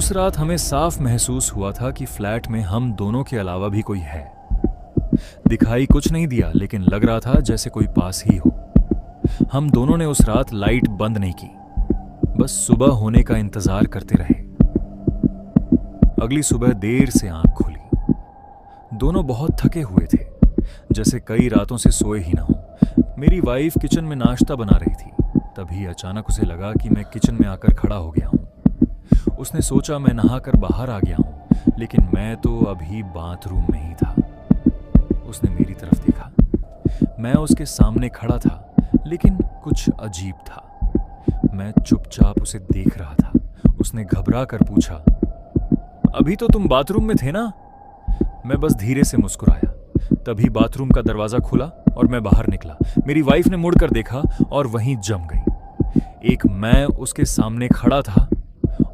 उस रात हमें साफ महसूस हुआ था कि फ्लैट में हम दोनों के अलावा भी कोई है। दिखाई कुछ नहीं दिया, लेकिन लग रहा था जैसे कोई पास ही हो। हम दोनों ने उस रात लाइट बंद नहीं की, बस सुबह होने का इंतजार करते रहे। अगली सुबह देर से आंख खुली। दोनों बहुत थके हुए थे, जैसे कई रातों से सोए ही ना हो। मेरी वाइफ किचन में नाश्ता बना रही थी। तभी अचानक उसे लगा कि मैं किचन में आकर खड़ा हो गया हूं। उसने सोचा मैं नहाकर बाहर आ गया हूं, लेकिन मैं तो अभी बाथरूम में ही था। उसने मेरी तरफ देखा। मैं उसके सामने खड़ा था, लेकिन कुछ अजीब था। मैं चुपचाप उसे देख रहा था। उसने घबरा कर पूछा, अभी तो तुम बाथरूम में थे ना? मैं बस धीरे से मुस्कुराया। तभी बाथरूम का दरवाजा खुला और मैं बाहर निकला। मेरी वाइफ ने मुड़कर देखा और वहीं जम गई। एक मैं उसके सामने खड़ा था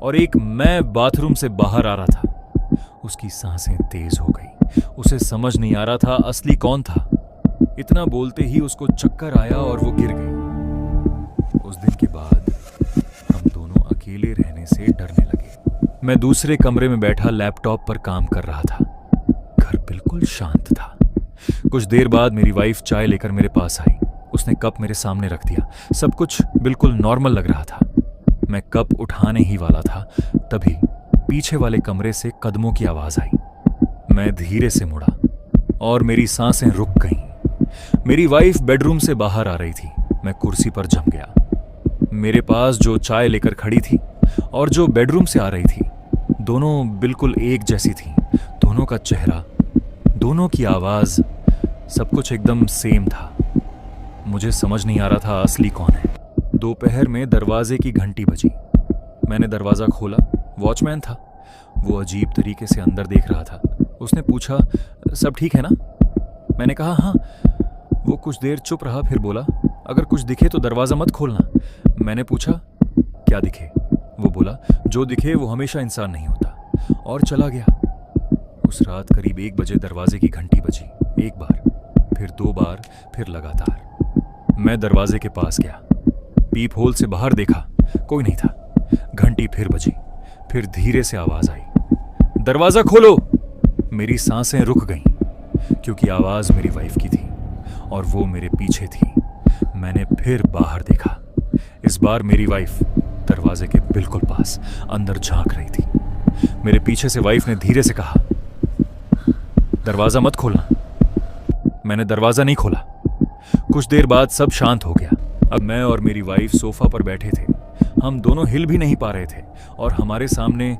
और एक मैं बाथरूम से बाहर आ रहा था। उसकी सांसें तेज हो गई। उसे समझ नहीं आ रहा था असली कौन था। इतना बोलते ही उसको चक्कर आया और वो गिर गई। उस दिन के बाद हम दोनों अकेले रहने से डरने लगे। मैं दूसरे कमरे में बैठा लैपटॉप पर काम कर रहा था। घर बिल्कुल शांत था। कुछ देर बाद मेरी वाइफ चाय लेकर मेरे पास आई। उसने कप मेरे सामने रख दिया। सब कुछ बिल्कुल नॉर्मल लग रहा था। मैं कप उठाने ही वाला था, तभी पीछे वाले कमरे से कदमों की आवाज आई। मैं धीरे से मुड़ा और मेरी सांसें रुक गईं। मेरी वाइफ बेडरूम से बाहर आ रही थी। मैं कुर्सी पर जम गया। मेरे पास जो चाय लेकर खड़ी थी और जो बेडरूम से आ रही थी, दोनों बिल्कुल एक जैसी थी। दोनों का चेहरा, दोनों की आवाज, सब कुछ एकदम सेम था। मुझे समझ नहीं आ रहा था असली कौन है। दोपहर में दरवाजे की घंटी बजी। मैंने दरवाजा खोला। वॉचमैन था। वो अजीब तरीके से अंदर देख रहा था। उसने पूछा, सब ठीक है ना? मैंने कहा हाँ। वो कुछ देर चुप रहा, फिर बोला, अगर कुछ दिखे तो दरवाजा मत खोलना। मैंने पूछा, क्या दिखे? वो बोला, जो दिखे वो हमेशा इंसान नहीं होता, और चला गया। उस रात करीब 1 बजे दरवाजे की घंटी बजी। 1 बार, फिर 2 बार, फिर लगातार। मैं दरवाजे के पास गया। पीप होल से बाहर देखा, कोई नहीं था। घंटी फिर बजी। फिर धीरे से आवाज आई, दरवाजा खोलो। मेरी सांसें रुक गईं, क्योंकि आवाज मेरी वाइफ की थी और वो मेरे पीछे थी। मैंने फिर बाहर देखा। इस बार मेरी वाइफ दरवाजे के बिल्कुल पास अंदर झांक रही थी। मेरे पीछे से वाइफ ने धीरे से कहा, दरवाजा मत खोलना। मैंने दरवाजा नहीं खोला। कुछ देर बाद सब शांत हो गया। अब मैं और मेरी वाइफ सोफा पर बैठे थे। हम दोनों हिल भी नहीं पा रहे थे और हमारे सामने